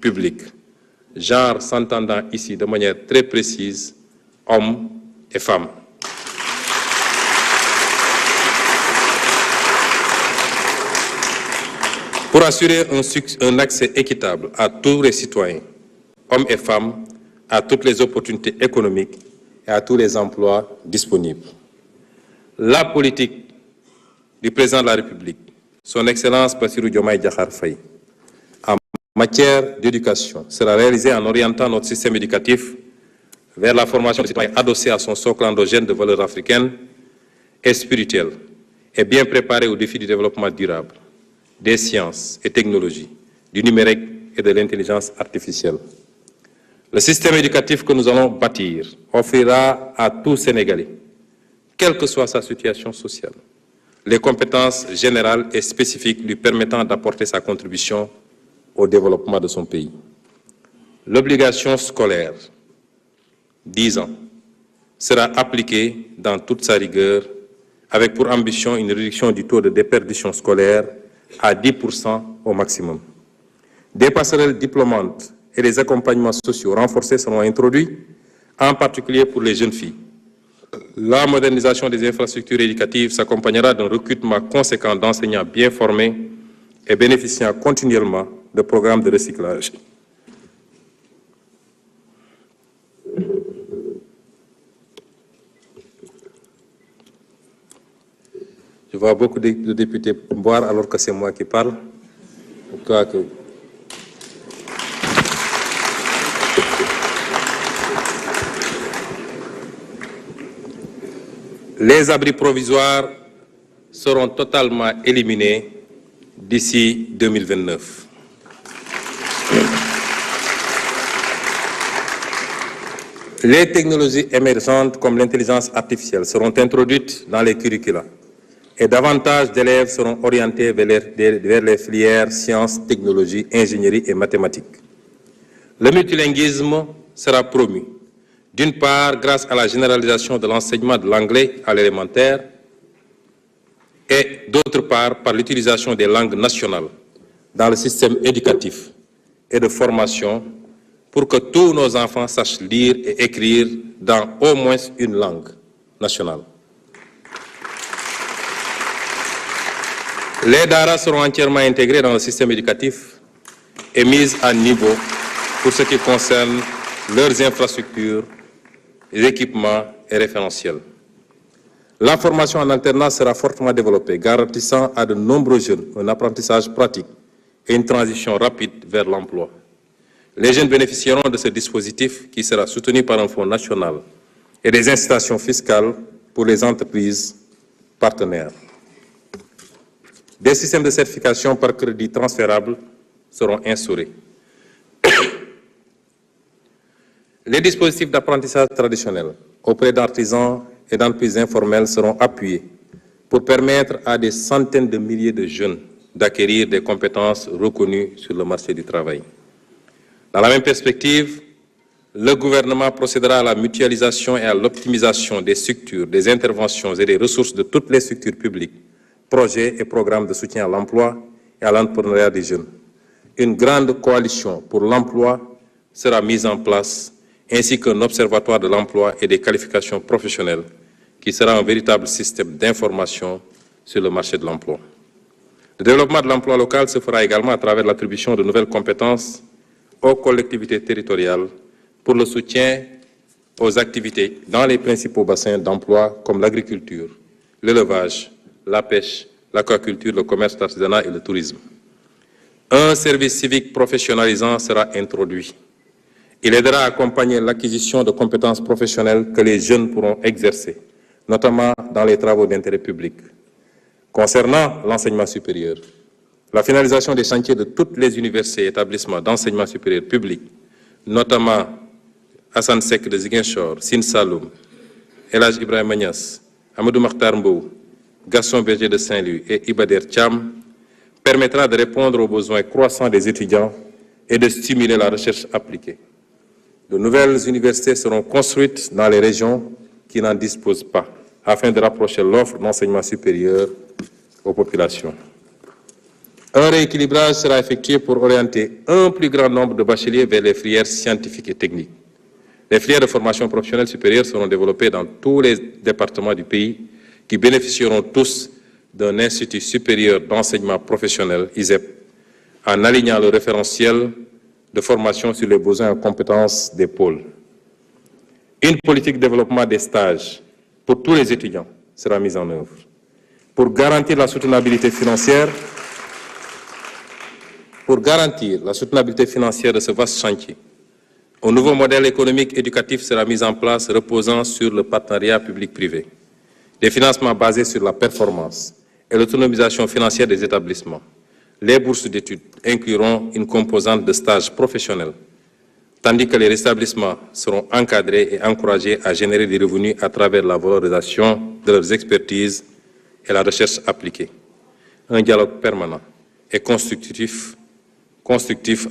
public, genre s'entendant ici de manière très précise, hommes et femmes. Pour assurer un accès équitable à tous les citoyens, hommes et femmes, à toutes les opportunités économiques et à tous les emplois disponibles. La politique du président de la République, son Excellence Bassirou Diomaye Diakhar Faye, en matière d'éducation, sera réalisée en orientant notre système éducatif vers la formation des citoyens adossée à son socle endogène de valeurs africaines et spirituelles et bien préparé aux défis du développement durable, des sciences et technologies, du numérique et de l'intelligence artificielle. Le système éducatif que nous allons bâtir offrira à tout Sénégalais, quelle que soit sa situation sociale, les compétences générales et spécifiques lui permettant d'apporter sa contribution au développement de son pays. L'obligation scolaire, 10 ans, sera appliquée dans toute sa rigueur, avec pour ambition une réduction du taux de déperdition scolaire à 10% au maximum. Des passerelles diplômantes et des accompagnements sociaux renforcés seront introduits, en particulier pour les jeunes filles. La modernisation des infrastructures éducatives s'accompagnera d'un recrutement conséquent d'enseignants bien formés et bénéficiant continuellement de programmes de recyclage. Je vois beaucoup de députés boire alors que c'est moi qui parle. Je crois que les abris provisoires seront totalement éliminés d'ici 2029. Les technologies émergentes comme l'intelligence artificielle seront introduites dans les curricula et davantage d'élèves seront orientés vers les filières sciences, technologies, ingénierie et mathématiques. Le multilinguisme sera promu, d'une part grâce à la généralisation de l'enseignement de l'anglais à l'élémentaire et d'autre part par l'utilisation des langues nationales dans le système éducatif et de formation pour que tous nos enfants sachent lire et écrire dans au moins une langue nationale. Les daara seront entièrement intégrés dans le système éducatif et mis à niveau pour ce qui concerne leurs infrastructures, équipements et référentiels. La formation en alternance sera fortement développée, garantissant à de nombreux jeunes un apprentissage pratique et une transition rapide vers l'emploi. Les jeunes bénéficieront de ce dispositif qui sera soutenu par un fonds national et des incitations fiscales pour les entreprises partenaires. Des systèmes de certification par crédit transférable seront instaurés. Les dispositifs d'apprentissage traditionnels auprès d'artisans et d'entreprises informelles seront appuyés pour permettre à des centaines de milliers de jeunes d'acquérir des compétences reconnues sur le marché du travail. Dans la même perspective, le gouvernement procédera à la mutualisation et à l'optimisation des structures, des interventions et des ressources de toutes les structures publiques, projets et programmes de soutien à l'emploi et à l'entrepreneuriat des jeunes. Une grande coalition pour l'emploi sera mise en place, ainsi qu'un observatoire de l'emploi et des qualifications professionnelles, qui sera un véritable système d'information sur le marché de l'emploi. Le développement de l'emploi local se fera également à travers l'attribution de nouvelles compétences aux collectivités territoriales pour le soutien aux activités dans les principaux bassins d'emploi comme l'agriculture, l'élevage, la pêche, l'aquaculture, le commerce, l'artisanat et le tourisme. Un service civique professionnalisant sera introduit. Il aidera à accompagner l'acquisition de compétences professionnelles que les jeunes pourront exercer, notamment dans les travaux d'intérêt public. Concernant l'enseignement supérieur, la finalisation des chantiers de toutes les universités et établissements d'enseignement supérieur public, notamment Hassan Sek de Ziguinchor, Sine Saloum, El Hadj Ibrahima Niass, Amadou Makhtar Mbow, Gaston Berger de Saint-Louis et Ibader Thiam, permettra de répondre aux besoins croissants des étudiants et de stimuler la recherche appliquée. De nouvelles universités seront construites dans les régions qui n'en disposent pas, afin de rapprocher l'offre d'enseignement supérieur aux populations. Un rééquilibrage sera effectué pour orienter un plus grand nombre de bacheliers vers les filières scientifiques et techniques. Les filières de formation professionnelle supérieure seront développées dans tous les départements du pays qui bénéficieront tous d'un institut supérieur d'enseignement professionnel, ISEP, en alignant le référentiel de formation sur les besoins et compétences des pôles. Une politique de développement des stages pour tous les étudiants sera mise en œuvre. Pour garantir la soutenabilité financière de ce vaste chantier, un nouveau modèle économique éducatif sera mis en place reposant sur le partenariat public-privé, des financements basés sur la performance et l'autonomisation financière des établissements. Les bourses d'études incluront une composante de stage professionnel, tandis que les établissements seront encadrés et encouragés à générer des revenus à travers la valorisation de leurs expertises et la recherche appliquée. Un dialogue permanent et constructif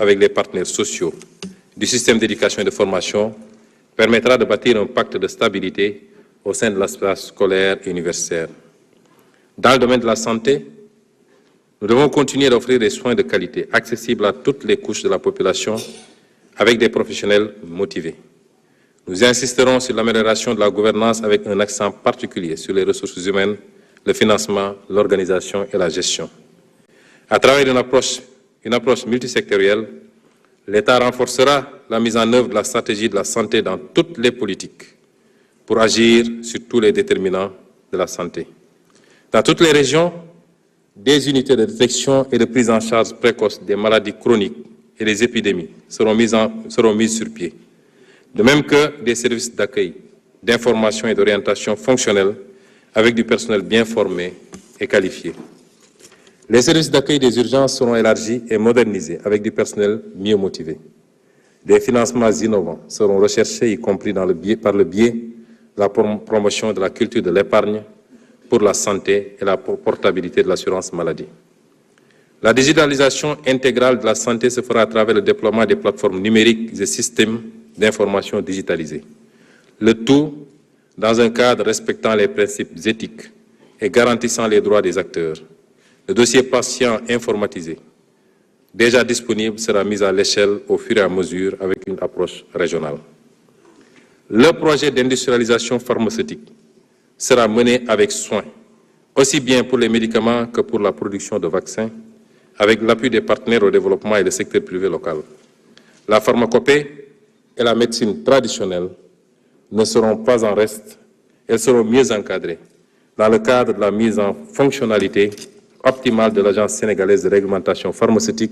avec les partenaires sociaux du système d'éducation et de formation permettra de bâtir un pacte de stabilité au sein de l'espace scolaire et universitaire. Dans le domaine de la santé, nous devons continuer d'offrir des soins de qualité accessibles à toutes les couches de la population avec des professionnels motivés. Nous insisterons sur l'amélioration de la gouvernance avec un accent particulier sur les ressources humaines, le financement, l'organisation et la gestion. À travers une approche multisectorielle, l'État renforcera la mise en œuvre de la stratégie de la santé dans toutes les politiques pour agir sur tous les déterminants de la santé. Dans toutes les régions, des unités de détection et de prise en charge précoce des maladies chroniques et des épidémies seront mises sur pied, de même que des services d'accueil, d'information et d'orientation fonctionnelle avec du personnel bien formé et qualifié. Les services d'accueil des urgences seront élargis et modernisés avec du personnel mieux motivé. Des financements innovants seront recherchés, y compris par le biais de la promotion de la culture de l'épargne pour la santé et la portabilité de l'assurance maladie. La digitalisation intégrale de la santé se fera à travers le déploiement des plateformes numériques et systèmes d'information digitalisés. Le tout dans un cadre respectant les principes éthiques et garantissant les droits des acteurs. Le dossier patient informatisé, déjà disponible, sera mis à l'échelle au fur et à mesure avec une approche régionale. Le projet d'industrialisation pharmaceutique sera mené avec soin, aussi bien pour les médicaments que pour la production de vaccins, avec l'appui des partenaires au développement et le secteur privé local. La pharmacopée et la médecine traditionnelle ne seront pas en reste, elles seront mieux encadrées dans le cadre de la mise en fonctionnalité optimale de l'Agence sénégalaise de réglementation pharmaceutique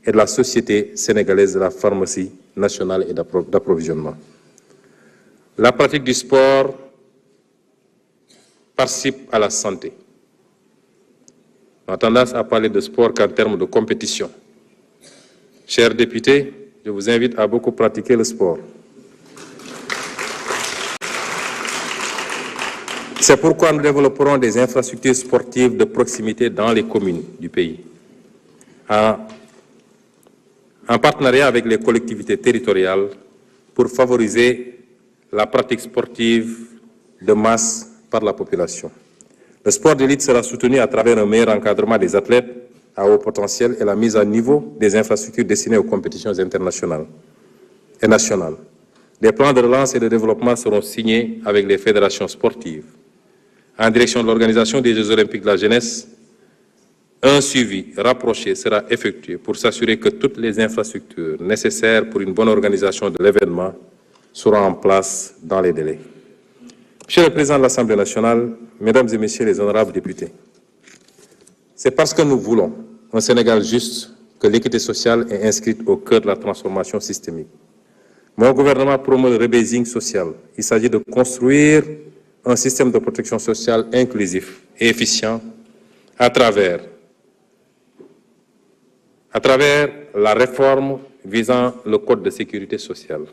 et de la Société sénégalaise de la pharmacie nationale et d'approvisionnement. La pratique du sport participe à la santé. On a tendance à parler de sport qu'en termes de compétition. Chers députés, je vous invite à beaucoup pratiquer le sport. C'est pourquoi nous développerons des infrastructures sportives de proximité dans les communes du pays, en partenariat avec les collectivités territoriales pour favoriser la pratique sportive de masse par la population. Le sport d'élite sera soutenu à travers un meilleur encadrement des athlètes à haut potentiel et la mise à niveau des infrastructures destinées aux compétitions internationales et nationales. Des plans de relance et de développement seront signés avec les fédérations sportives. En direction de l'organisation des Jeux olympiques de la jeunesse, un suivi rapproché sera effectué pour s'assurer que toutes les infrastructures nécessaires pour une bonne organisation de l'événement seront en place dans les délais. Monsieur le Président de l'Assemblée nationale, Mesdames et Messieurs les honorables députés, c'est parce que nous voulons un Sénégal juste que l'équité sociale est inscrite au cœur de la transformation systémique. Mon gouvernement promeut le rebasing social. Il s'agit de construire un système de protection sociale inclusif et efficient à travers la réforme visant le Code de sécurité sociale,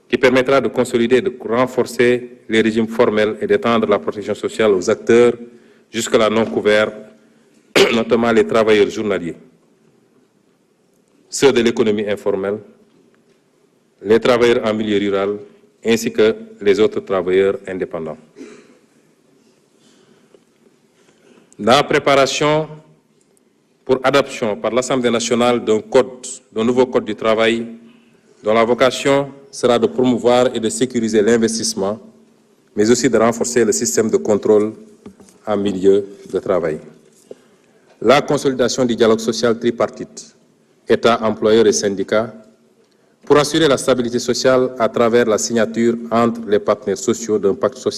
qui permettra de consolider et de renforcer les régimes formels et d'étendre la protection sociale aux acteurs jusque-là non couverts, notamment les travailleurs journaliers, ceux de l'économie informelle, les travailleurs en milieu rural, ainsi que les autres travailleurs indépendants. Dans la préparation pour adoption par l'Assemblée nationale d'un nouveau code du travail dont la vocation sera de promouvoir et de sécuriser l'investissement, mais aussi de renforcer le système de contrôle en milieu de travail. La consolidation du dialogue social tripartite, État, employeurs et syndicats, pour assurer la stabilité sociale à travers la signature entre les partenaires sociaux d'un pacte social